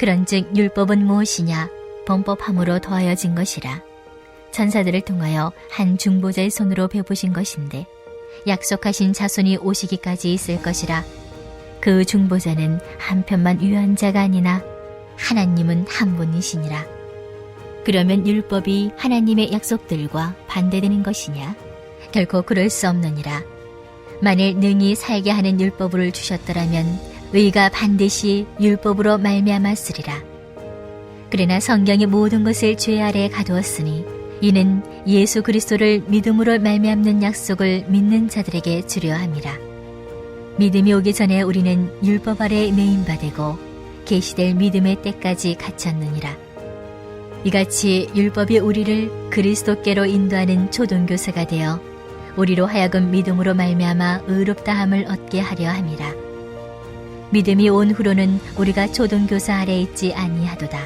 그런즉 율법은 무엇이냐? 범법함으로 더하여진 것이라. 천사들을 통하여 한 중보자의 손으로 베푸신 것인데 약속하신 자손이 오시기까지 있을 것이라. 그 중보자는 한편만 유한 자가 아니나 하나님은 한 분이시니라. 그러면 율법이 하나님의 약속들과 반대되는 것이냐? 결코 그럴 수 없느니라. 만일 능히 살게 하는 율법을 주셨더라면 의가 반드시 율법으로 말미암았으리라. 그러나 성경의 모든 것을 죄 아래에 가두었으니 이는 예수 그리스도를 믿음으로 말미암는 약속을 믿는 자들에게 주려 함이라. 믿음이 오기 전에 우리는 율법 아래에 매인바 되고 계시될 믿음의 때까지 갇혔느니라. 이같이 율법이 우리를 그리스도께로 인도하는 초등교사가 되어 우리로 하여금 믿음으로 말미암아 의롭다함을 얻게 하려 함이라. 믿음이 온 후로는 우리가 초등교사 아래에 있지 아니하도다.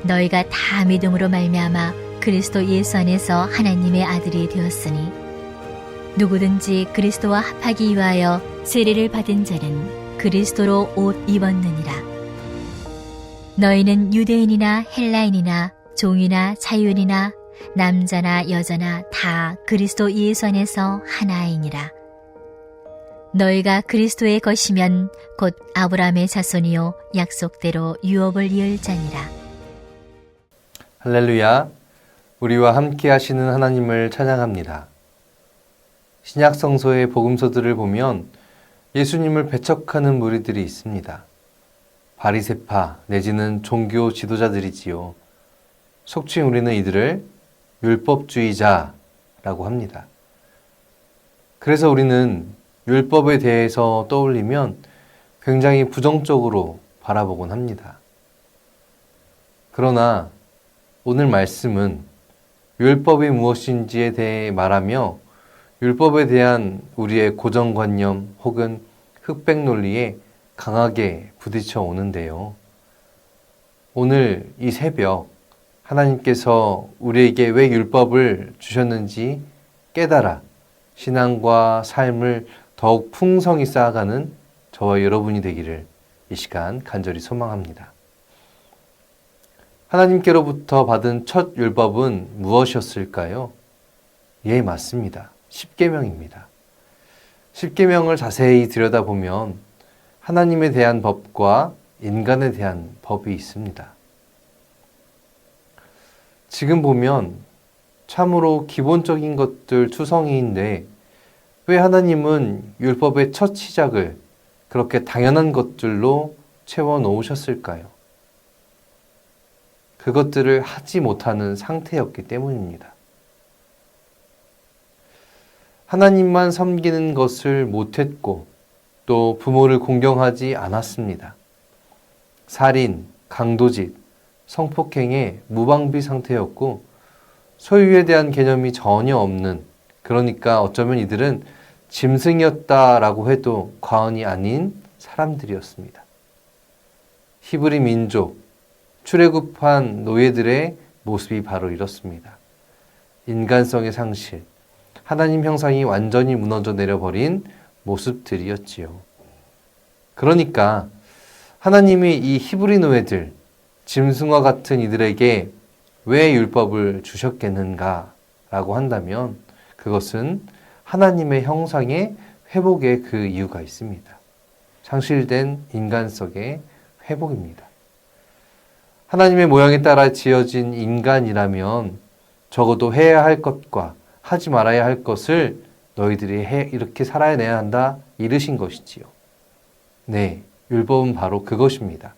너희가 다 믿음으로 말미암아 그리스도 예수 안에서 하나님의 아들이 되었으니 누구든지 그리스도와 합하기 위하여 세례를 받은 자는 그리스도로 옷 입었느니라. 너희는 유대인이나 헬라인이나 종이나 자유인이나 남자나 여자나 다 그리스도 예수 안에서 하나이니라. 너희가 그리스도의 것이면 곧 아브라함의 자손이요 약속대로 유업을 이을 자니라. 할렐루야. 우리와 함께 하시는 하나님을 찬양합니다. 신약 성서의 복음서들을 보면 예수님을 배척하는 무리들이 있습니다. 바리새파 내지는 종교 지도자들이지요. 속칭 우리는 이들을 율법주의자라고 합니다. 그래서 우리는 율법에 대해서 떠올리면 굉장히 부정적으로 바라보곤 합니다. 그러나 오늘 말씀은 율법이 무엇인지에 대해 말하며 율법에 대한 우리의 고정관념 혹은 흑백 논리에 강하게 부딪혀 오는데요. 오늘 이 새벽 하나님께서 우리에게 왜 율법을 주셨는지 깨달아 신앙과 삶을 더욱 풍성히 쌓아가는 저와 여러분이 되기를 이 시간 간절히 소망합니다. 하나님께로부터 받은 첫 율법은 무엇이었을까요? 예, 맞습니다. 십계명입니다. 십계명을 자세히 들여다보면 하나님에 대한 법과 인간에 대한 법이 있습니다. 지금 보면 참으로 기본적인 것들 투성이인데 왜 하나님은 율법의 첫 시작을 그렇게 당연한 것들로 채워 놓으셨을까요? 그것들을 하지 못하는 상태였기 때문입니다. 하나님만 섬기는 것을 못했고 또 부모를 공경하지 않았습니다. 살인, 강도짓, 성폭행의 무방비 상태였고 소유에 대한 개념이 전혀 없는, 그러니까 어쩌면 이들은 짐승이었다라고 해도 과언이 아닌 사람들이었습니다. 히브리 민족, 출애굽한 노예들의 모습이 바로 이렇습니다. 인간성의 상실, 하나님 형상이 완전히 무너져 내려버린 모습들이었지요. 그러니까 하나님이 이 히브리 노예들, 짐승과 같은 이들에게 왜 율법을 주셨겠는가 라고 한다면 그것은 하나님의 형상의 회복의 그 이유가 있습니다. 상실된 인간성의 회복입니다. 하나님의 모양에 따라 지어진 인간이라면 적어도 해야 할 것과 하지 말아야 할 것을 너희들이 이렇게 살아내야 한다 이르신 것이지요. 네, 율법은 바로 그것입니다.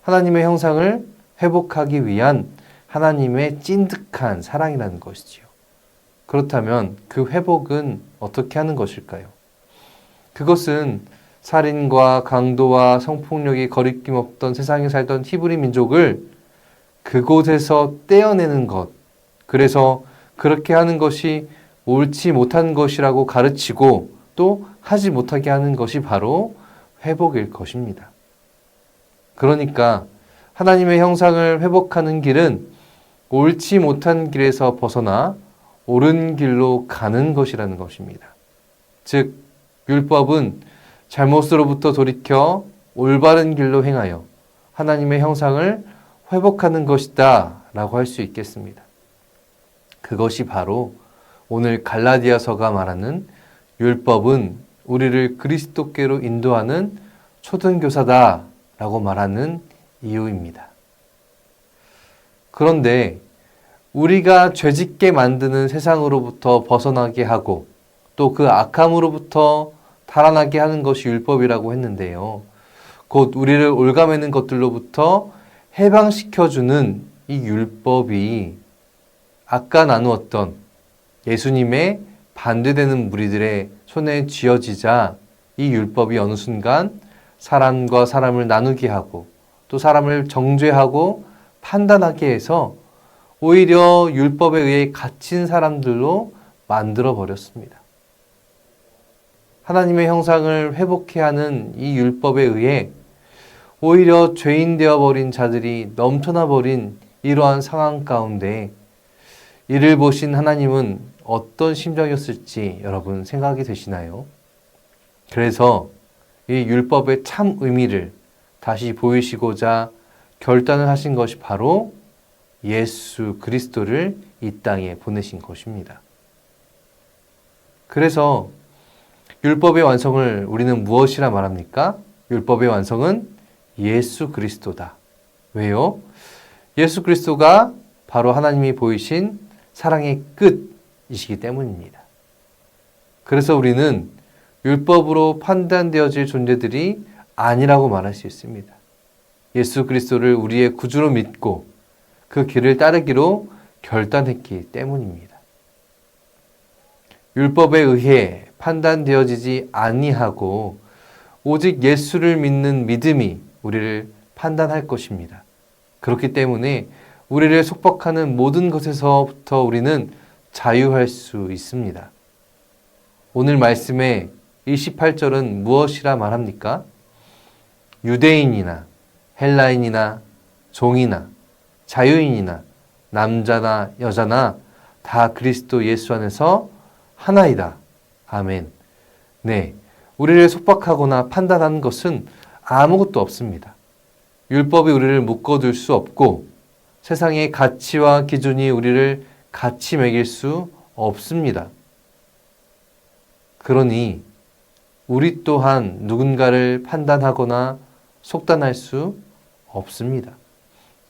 하나님의 형상을 회복하기 위한 하나님의 찐득한 사랑이라는 것이지요. 그렇다면 그 회복은 어떻게 하는 것일까요? 그것은 살인과 강도와 성폭력이 거리낌 없던 세상에 살던 히브리 민족을 그곳에서 떼어내는 것, 그래서 그렇게 하는 것이 옳지 못한 것이라고 가르치고 또 하지 못하게 하는 것이 바로 회복일 것입니다. 그러니까 하나님의 형상을 회복하는 길은 옳지 못한 길에서 벗어나 옳은 길로 가는 것이라는 것입니다. 즉, 율법은 잘못으로부터 돌이켜 올바른 길로 행하여 하나님의 형상을 회복하는 것이다 라고 할 수 있겠습니다. 그것이 바로 오늘 갈라디아서가 말하는 율법은 우리를 그리스도께로 인도하는 초등교사다 라고 말하는 이유입니다. 그런데 우리가 죄짓게 만드는 세상으로부터 벗어나게 하고 또 그 악함으로부터 달아나게 하는 것이 율법이라고 했는데요. 곧 우리를 올가매는 것들로부터 해방시켜주는 이 율법이 아까 나누었던 예수님의 반대되는 무리들의 손에 쥐어지자 이 율법이 어느 순간 사람과 사람을 나누게 하고 또 사람을 정죄하고 판단하게 해서 오히려 율법에 의해 갇힌 사람들로 만들어 버렸습니다. 하나님의 형상을 회복해 하는 이 율법에 의해 오히려 죄인 되어버린 자들이 넘쳐나 버린 이러한 상황 가운데 이를 보신 하나님은 어떤 심정이었을지 여러분 생각이 되시나요? 그래서 이 율법의 참 의미를 다시 보이시고자 결단을 하신 것이 바로 예수 그리스도를 이 땅에 보내신 것입니다. 그래서 율법의 완성을 우리는 무엇이라 말합니까? 율법의 완성은 예수 그리스도다. 왜요? 예수 그리스도가 바로 하나님이 보이신 사랑의 끝이시기 때문입니다. 그래서 우리는 율법으로 판단되어질 존재들이 아니라고 말할 수 있습니다. 예수 그리스도를 우리의 구주로 믿고 그 길을 따르기로 결단했기 때문입니다. 율법에 의해 판단되어지지 아니하고 오직 예수를 믿는 믿음이 우리를 판단할 것입니다. 그렇기 때문에 우리를 속박하는 모든 것에서부터 우리는 자유할 수 있습니다. 오늘 말씀의 28절은 무엇이라 말합니까? 유대인이나 헬라인이나 종이나 자유인이나 남자나 여자나 다 그리스도 예수 안에서 하나이다. 아멘. 네, 우리를 속박하거나 판단하는 것은 아무것도 없습니다. 율법이 우리를 묶어둘 수 없고 세상의 가치와 기준이 우리를 같이 매길 수 없습니다. 그러니 우리 또한 누군가를 판단하거나 속단할 수 없습니다.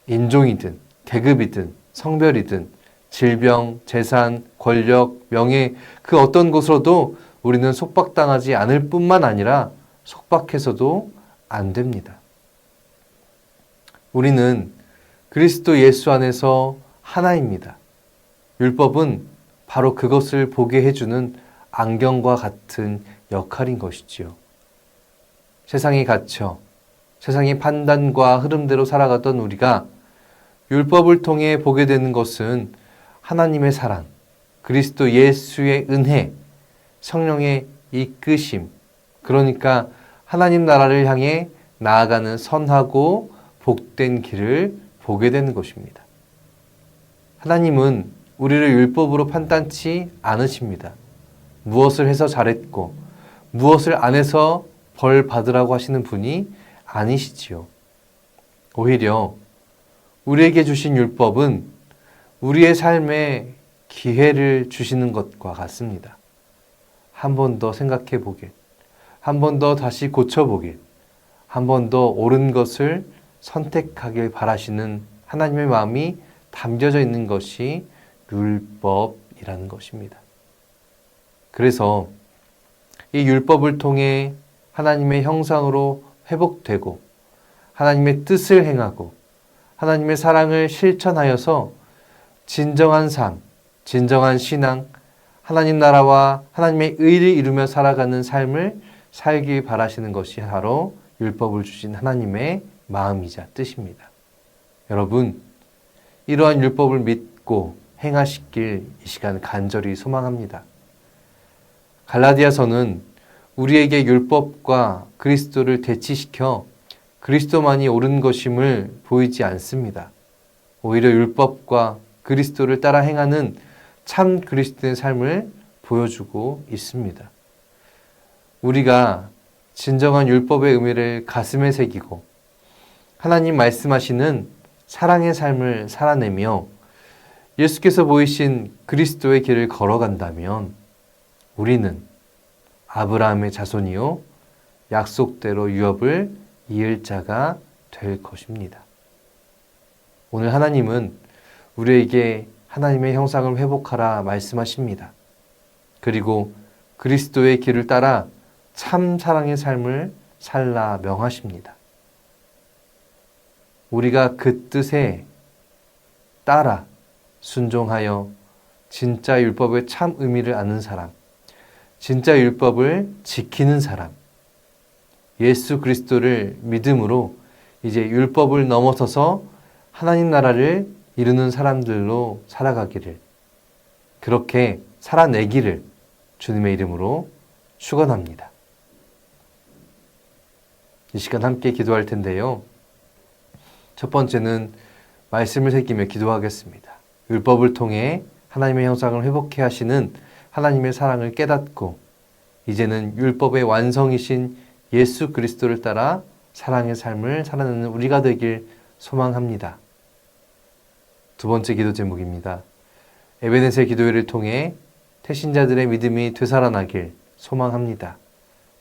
인종이든 계급이든 성별이든 질병, 재산, 권력, 명예 그 어떤 것으로도 우리는 속박당하지 않을 뿐만 아니라 속박해서도 안 됩니다. 우리는 그리스도 예수 안에서 하나입니다. 율법은 바로 그것을 보게 해주는 안경과 같은 역할인 것이지요. 세상에 갇혀 세상의 판단과 흐름대로 살아가던 우리가 율법을 통해 보게 되는 것은 하나님의 사랑, 그리스도 예수의 은혜, 성령의 이끄심, 그러니까 하나님 나라를 향해 나아가는 선하고 복된 길을 보게 되는 것입니다. 하나님은 우리를 율법으로 판단치 않으십니다. 무엇을 해서 잘했고 무엇을 안 해서 벌 받으라고 하시는 분이 아니시지요. 오히려 우리에게 주신 율법은 우리의 삶에 기회를 주시는 것과 같습니다. 한 번 더 생각해 보길, 한 번 더 다시 고쳐보길, 한 번 더 옳은 것을 선택하길 바라시는 하나님의 마음이 담겨져 있는 것이 율법이라는 것입니다. 그래서 이 율법을 통해 하나님의 형상으로 회복되고 하나님의 뜻을 행하고 하나님의 사랑을 실천하여서 진정한 삶, 진정한 신앙, 하나님 나라와 하나님의 의를 이루며 살아가는 삶을 살길 바라시는 것이 바로 율법을 주신 하나님의 마음이자 뜻입니다. 여러분, 이러한 율법을 믿고 행하시길 이 시간 간절히 소망합니다. 갈라디아서는 우리에게 율법과 그리스도를 대치시켜 그리스도만이 옳은 것임을 보이지 않습니다. 오히려 율법과 그리스도를 따라 행하는 참 그리스도의 삶을 보여주고 있습니다. 우리가 진정한 율법의 의미를 가슴에 새기고 하나님 말씀하시는 사랑의 삶을 살아내며 예수께서 보이신 그리스도의 길을 걸어간다면 우리는 아브라함의 자손이요 약속대로 유업을 이을 자가 될 것입니다. 오늘 하나님은 우리에게 하나님의 형상을 회복하라 말씀하십니다. 그리고 그리스도의 길을 따라 참 사랑의 삶을 살라 명하십니다. 우리가 그 뜻에 따라 순종하여 진짜 율법의 참 의미를 아는 사람, 진짜 율법을 지키는 사람, 예수 그리스도를 믿음으로 이제 율법을 넘어서서 하나님 나라를 이루는 사람들로 살아가기를, 그렇게 살아내기를 주님의 이름으로 축원합니다. 이 시간 함께 기도할 텐데요. 첫 번째는 말씀을 새기며 기도하겠습니다. 율법을 통해 하나님의 형상을 회복해 하시는 하나님의 사랑을 깨닫고 이제는 율법의 완성이신 예수 그리스도를 따라 사랑의 삶을 살아내는 우리가 되길 소망합니다. 두 번째 기도 제목입니다. 에베네셀 기도회를 통해 태신자들의 믿음이 되살아나길 소망합니다.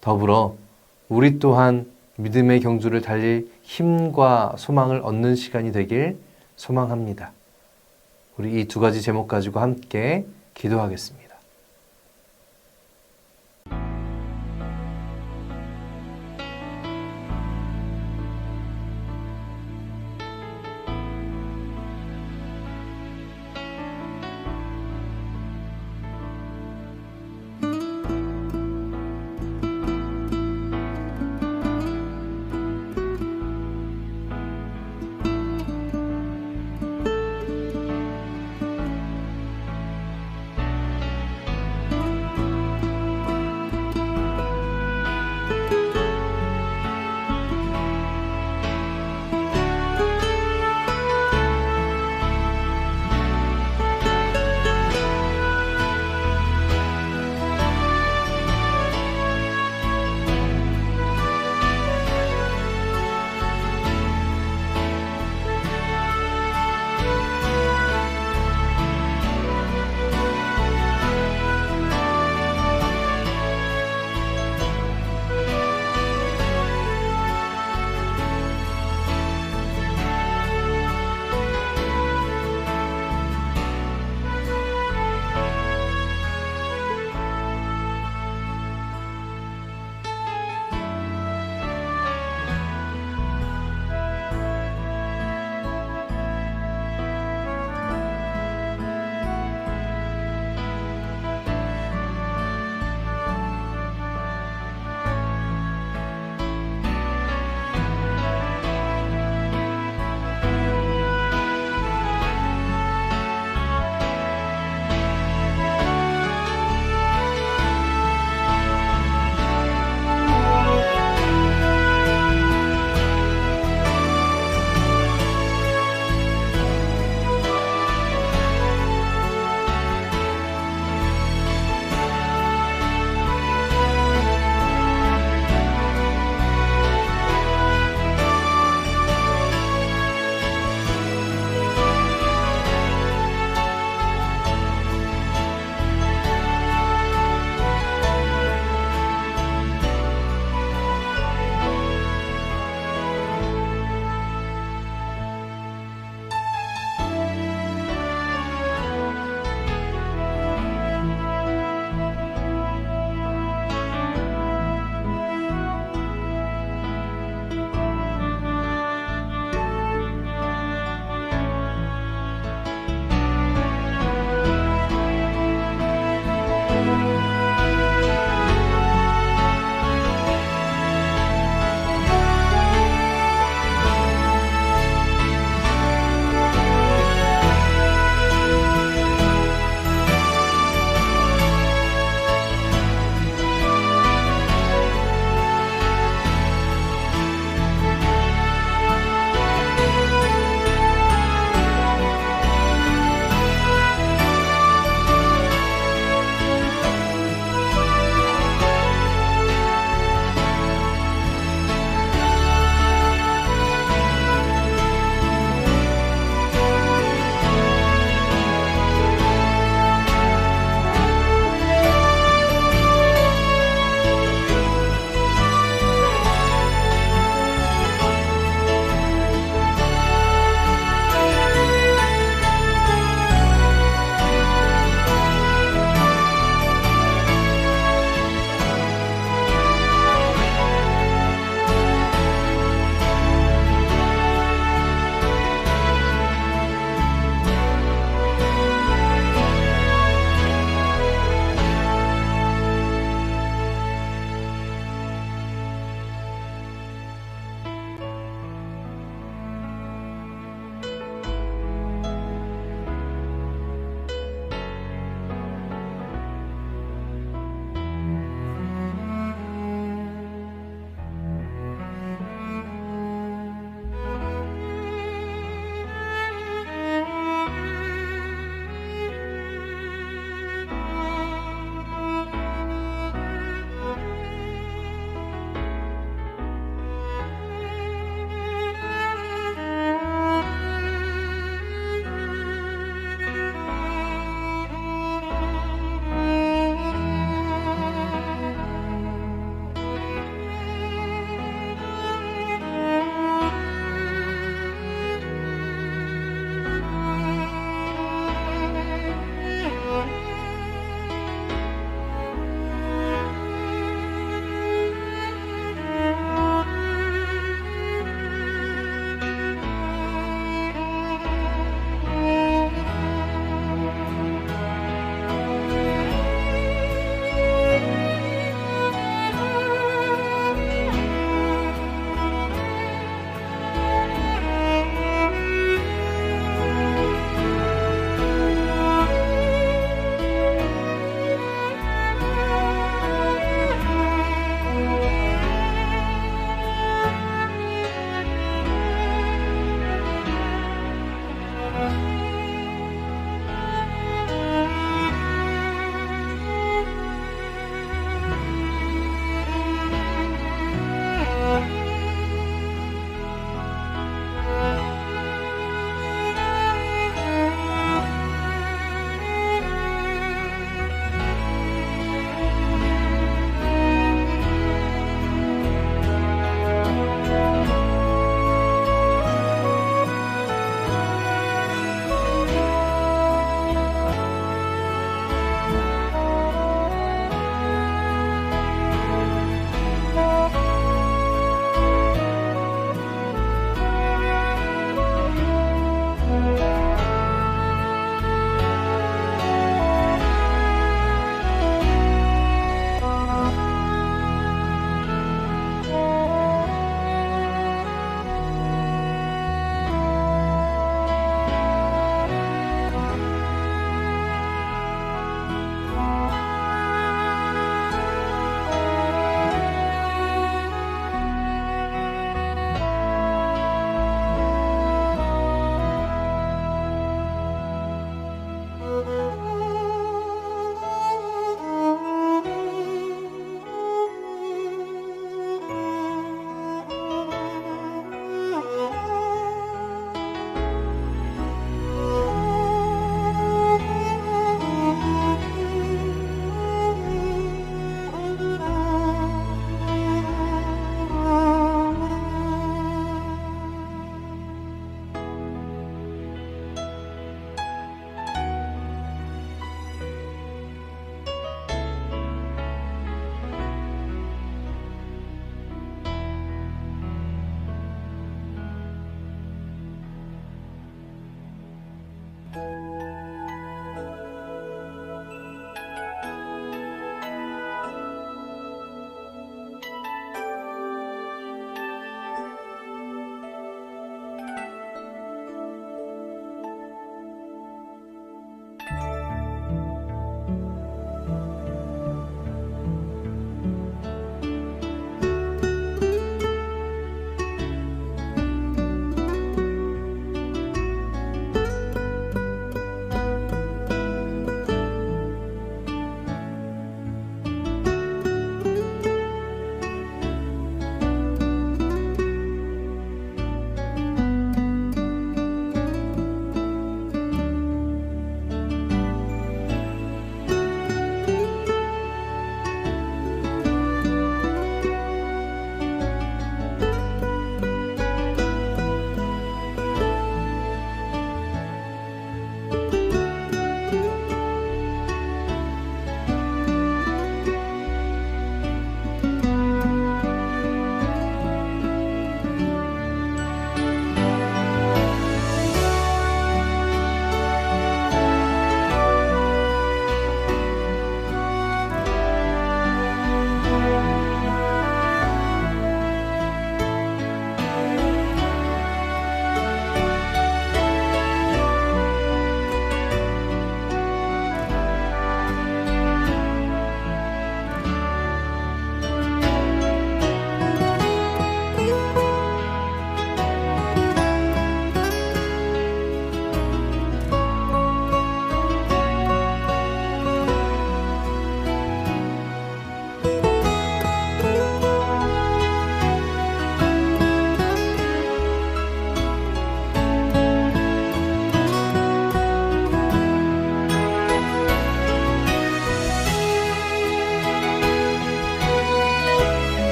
더불어 우리 또한 믿음의 경주를 달릴 힘과 소망을 얻는 시간이 되길 소망합니다. 우리 이 두 가지 제목 가지고 함께 기도하겠습니다.